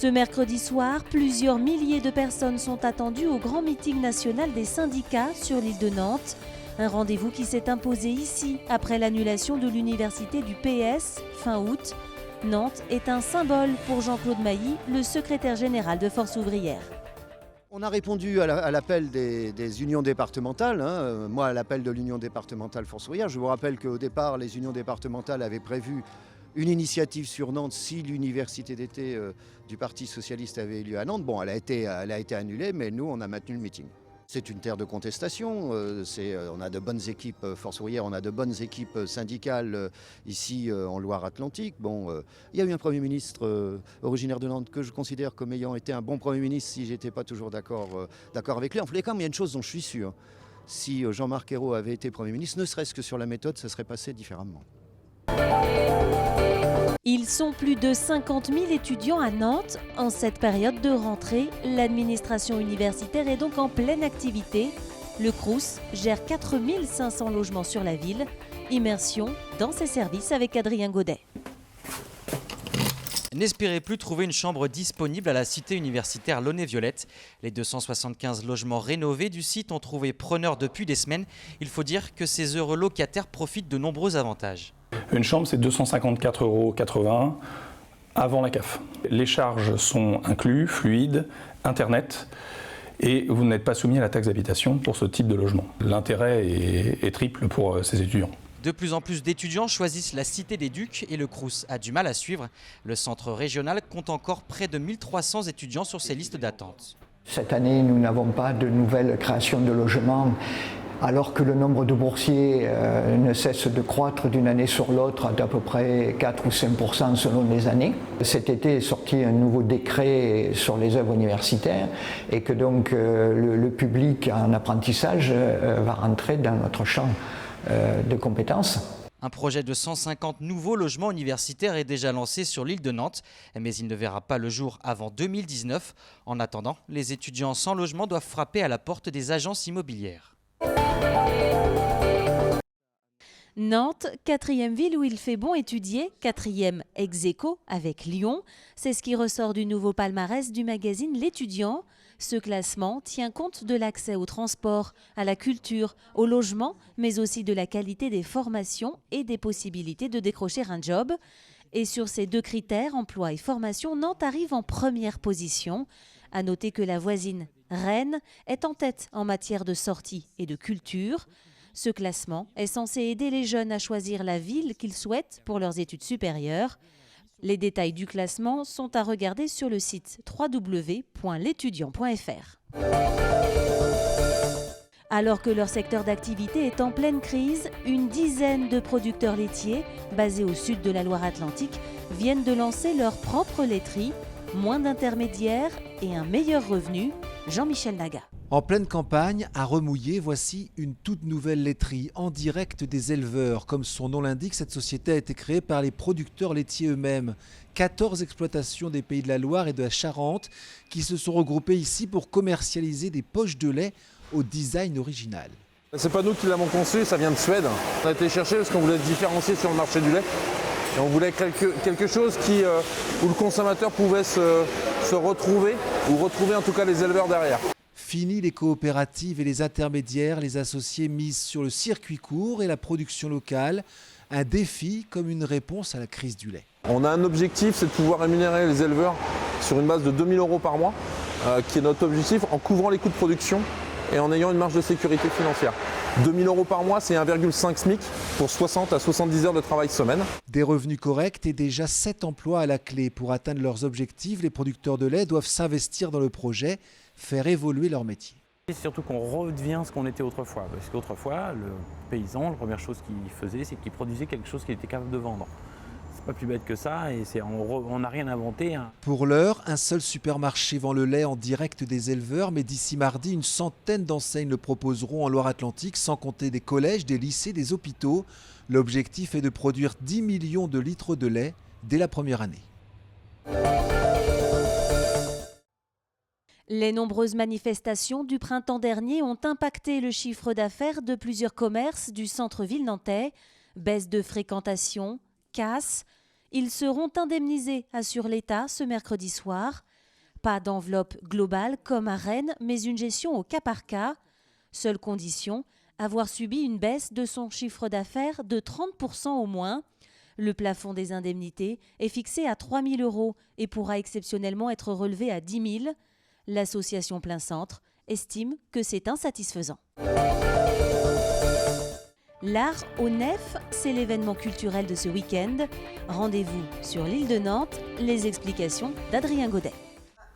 Ce mercredi soir, plusieurs milliers de personnes sont attendues au grand meeting national des syndicats sur l'île de Nantes. Un rendez-vous qui s'est imposé ici après l'annulation de l'université du PS fin août. Nantes est un symbole pour Jean-Claude Mailly, le secrétaire général de Force ouvrière. On a répondu à l'appel des unions départementales, moi à l'appel de l'union départementale Force ouvrière. Je vous rappelle qu'au départ, les unions départementales avaient prévu une initiative sur Nantes si l'université d'été du Parti socialiste avait eu lieu à Nantes. Bon, elle a été annulée, mais nous, on a maintenu le meeting. C'est une terre de contestation, on a de bonnes équipes Force ouvrière, on a de bonnes équipes syndicales ici en Loire-Atlantique. Bon, il y a eu un Premier ministre originaire de Nantes que je considère comme ayant été un bon Premier ministre si je n'étais pas toujours d'accord avec lui. En tous les cas, il y a une chose dont je suis sûr, si Jean-Marc Ayrault avait été Premier ministre, ne serait-ce que sur la méthode, ça serait passé différemment. Ils sont plus de 50 000 étudiants à Nantes. En cette période de rentrée, l'administration universitaire est donc en pleine activité. Le Crous gère 4 500 logements sur la ville. Immersion dans ses services avec Adrien Godet. N'espérez plus trouver une chambre disponible à la cité universitaire Launay-Violette. Les 275 logements rénovés du site ont trouvé preneur depuis des semaines. Il faut dire que ces heureux locataires profitent de nombreux avantages. Une chambre, c'est 254,81 € avant la CAF. Les charges sont incluses, fluides, Internet, et vous n'êtes pas soumis à la taxe d'habitation pour ce type de logement. L'intérêt est triple pour ces étudiants. De plus en plus d'étudiants choisissent la Cité des Ducs et le Crous a du mal à suivre. Le centre régional compte encore près de 1300 étudiants sur ses listes d'attente. Cette année, nous n'avons pas de nouvelles créations de logements, alors que le nombre de boursiers ne cesse de croître d'une année sur l'autre d'à peu près 4 ou 5% selon les années. Cet été est sorti un nouveau décret sur les œuvres universitaires et que donc le public en apprentissage va rentrer dans notre champ de compétences. Un projet de 150 nouveaux logements universitaires est déjà lancé sur l'île de Nantes, mais il ne verra pas le jour avant 2019. En attendant, les étudiants sans logement doivent frapper à la porte des agences immobilières. Nantes, quatrième ville où il fait bon étudier, quatrième ex-aequo avec Lyon. C'est ce qui ressort du nouveau palmarès du magazine L'Étudiant. Ce classement tient compte de l'accès au transport, à la culture, au logement, mais aussi de la qualité des formations et des possibilités de décrocher un job. Et sur ces deux critères, emploi et formation, Nantes arrive en première position. À noter que la voisine, Rennes, est en tête en matière de sortie et de culture. Ce classement est censé aider les jeunes à choisir la ville qu'ils souhaitent pour leurs études supérieures. Les détails du classement sont à regarder sur le site www.letudiant.fr. Alors que leur secteur d'activité est en pleine crise, une dizaine de producteurs laitiers, basés au sud de la Loire-Atlantique, viennent de lancer leur propre laiterie. Moins d'intermédiaires et un meilleur revenu. Jean-Michel Naga. En pleine campagne, à Remouillé, voici une toute nouvelle laiterie en direct des éleveurs. Comme son nom l'indique, cette société a été créée par les producteurs laitiers eux-mêmes. 14 exploitations des Pays de la Loire et de la Charente qui se sont regroupées ici pour commercialiser des poches de lait au design original. C'est pas nous qui l'avons conçu, ça vient de Suède. On a été chercher parce qu'on voulait se différencier sur le marché du lait. Et on voulait quelque chose où le consommateur pouvait se retrouver, ou retrouver en tout cas les éleveurs derrière. Fini les coopératives et les intermédiaires, les associés misent sur le circuit court et la production locale. Un défi comme une réponse à la crise du lait. On a un objectif, c'est de pouvoir rémunérer les éleveurs sur une base de 2 000 € par mois, qui est notre objectif, en couvrant les coûts de production et en ayant une marge de sécurité financière. 2 000 € par mois, c'est 1,5 SMIC pour 60 à 70 heures de travail semaine. Des revenus corrects et déjà 7 emplois à la clé. Pour atteindre leurs objectifs, les producteurs de lait doivent s'investir dans le projet, faire évoluer leur métier. C'est surtout qu'on redevient ce qu'on était autrefois. Parce qu'autrefois, le paysan, la première chose qu'il faisait, c'est qu'il produisait quelque chose qu'il était capable de vendre. C'est pas plus bête que ça et on n'a rien inventé. Pour l'heure, un seul supermarché vend le lait en direct des éleveurs, mais d'ici mardi, une centaine d'enseignes le proposeront en Loire-Atlantique, sans compter des collèges, des lycées, des hôpitaux. L'objectif est de produire 10 millions de litres de lait dès la première année. Les nombreuses manifestations du printemps dernier ont impacté le chiffre d'affaires de plusieurs commerces du centre-ville nantais. Baisse de fréquentation, casse. Ils seront indemnisés, assure l'État ce mercredi soir. Pas d'enveloppe globale comme à Rennes, mais une gestion au cas par cas. Seule condition, avoir subi une baisse de son chiffre d'affaires de 30% au moins. Le plafond des indemnités est fixé à 3 000 € et pourra exceptionnellement être relevé à 10 000. L'association Plein Centre estime que c'est insatisfaisant. L'art au Nef, c'est l'événement culturel de ce week-end. Rendez-vous sur l'île de Nantes. Les explications d'Adrien Godet.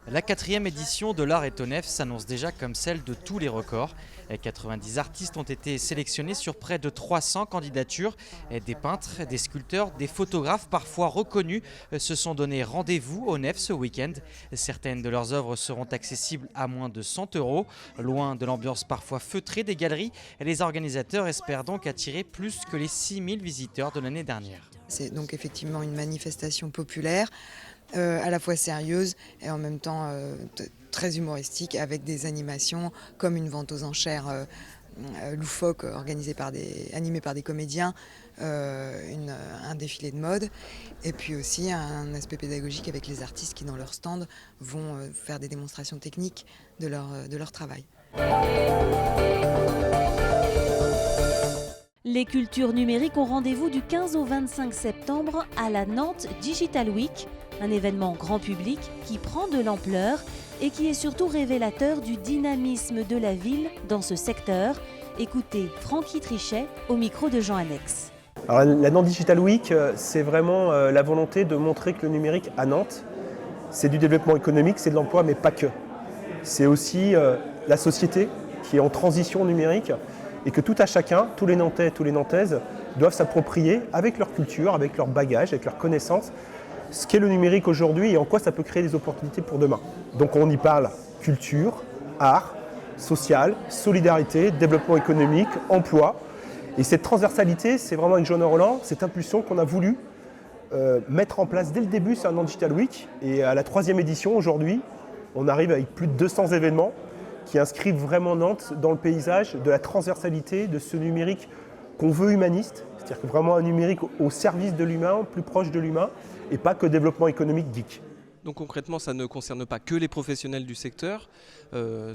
La 4e édition de l'Art est au Nef s'annonce déjà comme celle de tous les records. 90 artistes ont été sélectionnés sur près de 300 candidatures. Des peintres, des sculpteurs, des photographes parfois reconnus se sont donné rendez-vous au Nef ce week-end. Certaines de leurs œuvres seront accessibles à moins de 100 €. Loin de l'ambiance parfois feutrée des galeries, les organisateurs espèrent donc attirer plus que les 6 000 visiteurs de l'année dernière. C'est donc effectivement une manifestation populaire, à la fois sérieuse et en même temps très humoristique, avec des animations comme une vente aux enchères loufoque animée par des comédiens, un défilé de mode et puis aussi un aspect pédagogique avec les artistes qui dans leur stand vont faire des démonstrations techniques de leur travail. Les cultures numériques ont rendez-vous du 15 au 25 septembre à la Nantes Digital Week, un événement grand public qui prend de l'ampleur et qui est surtout révélateur du dynamisme de la ville dans ce secteur. Écoutez Francky Trichet au micro de Jean Annex. Alors, la Nantes Digital Week, c'est vraiment la volonté de montrer que le numérique à Nantes, c'est du développement économique, c'est de l'emploi, mais pas que. C'est aussi la société qui est en transition numérique et que tout à chacun, tous les Nantais, tous les Nantaises, doivent s'approprier avec leur culture, avec leur bagage, avec leurs connaissances, ce qu'est le numérique aujourd'hui et en quoi ça peut créer des opportunités pour demain. Donc on y parle culture, art, social, solidarité, développement économique, emploi. Et cette transversalité, c'est vraiment avec Jean Roland, cette impulsion qu'on a voulu mettre en place dès le début sur la Nantes Digital Week. Et à la 3e édition, aujourd'hui, on arrive avec plus de 200 événements qui inscrivent vraiment Nantes dans le paysage de la transversalité de ce numérique qu'on veut humaniste, c'est-à-dire que vraiment un numérique au service de l'humain, plus proche de l'humain, et pas que développement économique geek. Donc concrètement, ça ne concerne pas que les professionnels du secteur, ça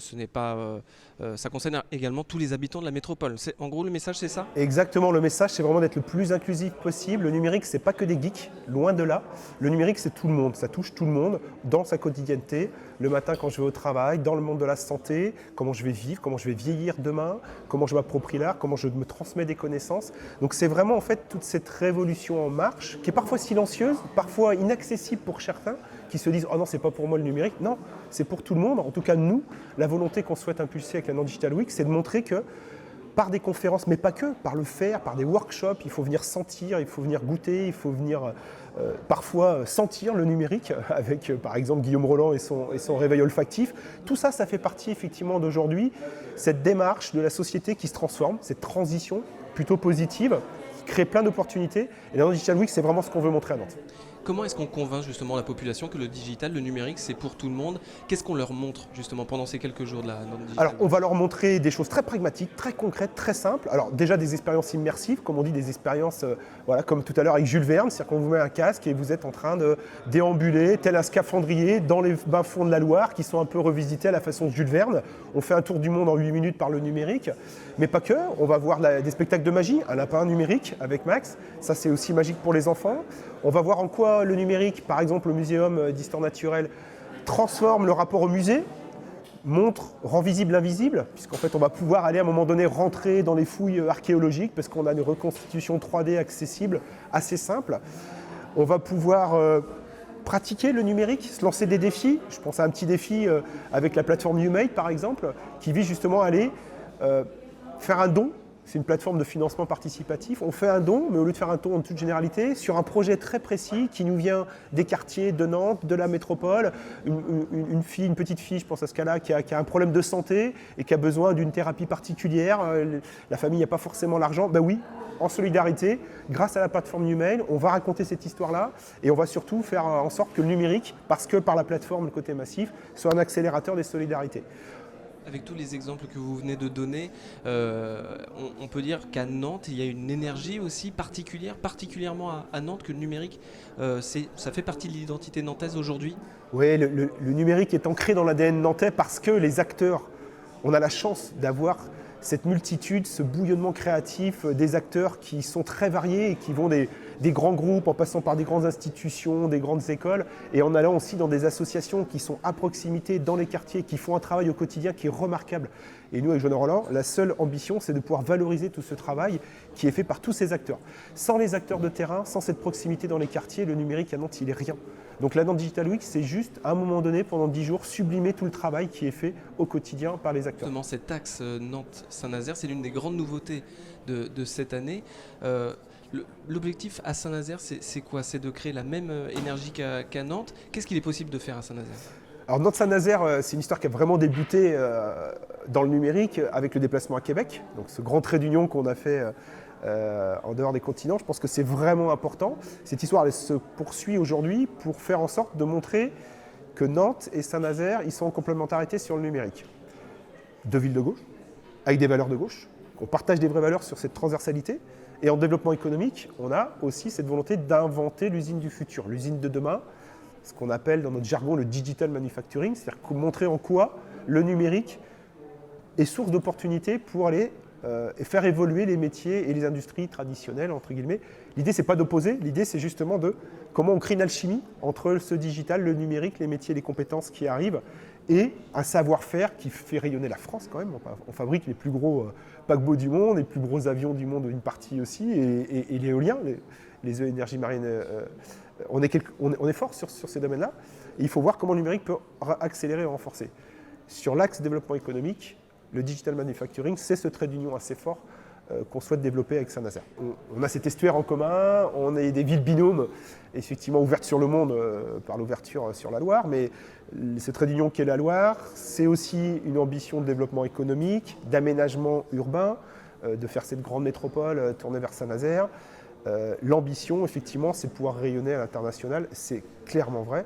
concerne également tous les habitants de la métropole. En gros, le message, c'est ça ? Exactement, le message, c'est vraiment d'être le plus inclusif possible. Le numérique, c'est pas que des geeks, loin de là. Le numérique, c'est tout le monde, ça touche tout le monde dans sa quotidienneté. Le matin, quand je vais au travail, dans le monde de la santé, comment je vais vivre, comment je vais vieillir demain, comment je m'approprie l'art, comment je me transmets des connaissances. Donc c'est vraiment en fait toute cette révolution en marche, qui est parfois silencieuse, parfois inaccessible pour certains, qui se disent « Oh non, c'est pas pour moi le numérique ». Non, c'est pour tout le monde. En tout cas, nous, la volonté qu'on souhaite impulser avec la Nantes Digital Week, c'est de montrer que par des conférences, mais pas que, par le faire, par des workshops, il faut venir sentir, il faut venir goûter, il faut venir parfois sentir le numérique avec par exemple Guillaume Roland et son réveil olfactif. Tout ça, ça fait partie effectivement d'aujourd'hui, cette démarche de la société qui se transforme, cette transition plutôt positive, qui crée plein d'opportunités. Et la Nantes Digital Week, c'est vraiment ce qu'on veut montrer à Nantes. Comment est-ce qu'on convainc justement la population que le digital, le numérique, c'est pour tout le monde ? Qu'est-ce qu'on leur montre justement pendant ces quelques jours de la Nantes Digital ? Alors, on va leur montrer des choses très pragmatiques, très concrètes, très simples. Alors déjà des expériences immersives, comme on dit, des expériences, comme tout à l'heure avec Jules Verne, c'est-à-dire qu'on vous met un casque et vous êtes en train de déambuler, tel un scaphandrier, dans les bas-fonds de la Loire, qui sont un peu revisités à la façon de Jules Verne. On fait un tour du monde en 8 minutes par le numérique, mais pas que. On va voir des spectacles de magie, un lapin numérique avec Max, ça c'est aussi magique pour les enfants. On va voir en quoi le numérique, par exemple au Muséum d'Histoire Naturelle, transforme le rapport au musée, rend visible l'invisible, puisqu'en fait on va pouvoir aller à un moment donné rentrer dans les fouilles archéologiques, parce qu'on a une reconstitution 3D accessible, assez simple. On va pouvoir pratiquer le numérique, se lancer des défis. Je pense à un petit défi avec la plateforme YouMade par exemple, qui vise justement à aller faire un don. C'est une plateforme de financement participatif. On fait un don, mais au lieu de faire un don en toute généralité, sur un projet très précis qui nous vient des quartiers de Nantes, de la métropole. Une petite fille, je pense à ce cas-là, qui a un problème de santé et qui a besoin d'une thérapie particulière. La famille n'a pas forcément l'argent. Ben oui, en solidarité, grâce à la plateforme YouMade, on va raconter cette histoire-là et on va surtout faire en sorte que le numérique, parce que par la plateforme, le côté massif, soit un accélérateur des solidarités. Avec tous les exemples que vous venez de donner, on peut dire qu'à Nantes, il y a une énergie aussi particulière, particulièrement à Nantes, que le numérique, ça fait partie de l'identité nantaise aujourd'hui. Oui, le numérique est ancré dans l'ADN nantais parce que les acteurs, on a la chance d'avoir cette multitude, ce bouillonnement créatif des acteurs qui sont très variés et qui vont des grands groupes en passant par des grandes institutions, des grandes écoles et en allant aussi dans des associations qui sont à proximité dans les quartiers, qui font un travail au quotidien qui est remarquable. Et nous, avec Joanna Roland, la seule ambition, c'est de pouvoir valoriser tout ce travail qui est fait par tous ces acteurs. Sans les acteurs de terrain, sans cette proximité dans les quartiers, le numérique à Nantes, il est rien. Donc la Nantes Digital Week, c'est juste, à un moment donné, pendant 10 jours, sublimer tout le travail qui est fait au quotidien par les acteurs. Justement, cet axe Nantes-Saint-Nazaire, c'est l'une des grandes nouveautés de cette année. L'objectif à Saint-Nazaire, c'est quoi? C'est de créer la même énergie qu'à Nantes. Qu'est-ce qu'il est possible de faire à Saint-Nazaire? Alors Nantes-Saint-Nazaire, c'est une histoire qui a vraiment débuté dans le numérique avec le déplacement à Québec. Donc ce grand trait d'union qu'on a fait en dehors des continents, je pense que c'est vraiment important. Cette histoire elle se poursuit aujourd'hui pour faire en sorte de montrer que Nantes et Saint-Nazaire, ils sont en complémentarité sur le numérique. Deux villes de gauche, avec des valeurs de gauche. On partage des vraies valeurs sur cette transversalité. Et en développement économique, on a aussi cette volonté d'inventer l'usine du futur, l'usine de demain, ce qu'on appelle dans notre jargon le digital manufacturing, c'est-à-dire montrer en quoi le numérique est source d'opportunités pour aller faire évoluer les métiers et les industries traditionnelles, entre guillemets. L'idée, c'est pas d'opposer, l'idée, c'est justement de comment on crée une alchimie entre ce digital, le numérique, les métiers, les compétences qui arrivent, et un savoir-faire qui fait rayonner la France quand même. On fabrique les plus gros paquebots du monde, les plus gros avions du monde, une partie aussi, et l'éolien, les énergies marines, on est fort sur ces domaines-là. Et il faut voir comment le numérique peut accélérer et renforcer. Sur l'axe développement économique, le digital manufacturing, c'est ce trait d'union assez fort qu'on souhaite développer avec Saint-Nazaire. On a cet estuaire en commun, on est des villes binômes, effectivement ouvertes sur le monde par l'ouverture sur la Loire, mais ce trait d'union qu'est la Loire, c'est aussi une ambition de développement économique, d'aménagement urbain, de faire cette grande métropole tournée vers Saint-Nazaire. L'ambition, effectivement, c'est de pouvoir rayonner à l'international, c'est clairement vrai.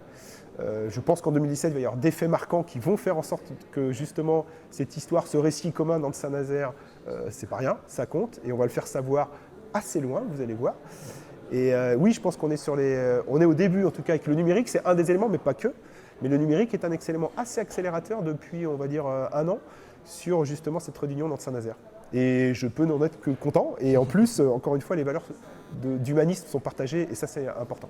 Je pense qu'en 2017, il va y avoir des faits marquants qui vont faire en sorte que justement cette histoire, ce récit commun dans le Saint-Nazaire, c'est pas rien, ça compte, et on va le faire savoir assez loin, vous allez voir. Et oui, je pense qu'on est on est au début, en tout cas avec le numérique, c'est un des éléments, mais pas que. Mais le numérique est un élément assez accélérateur depuis, on va dire, 1 an, sur justement cette réunion dans le Saint-Nazaire. Et je peux n'en être que content. Et en plus, encore une fois, les valeurs d'humanisme sont partagées, et ça, c'est important.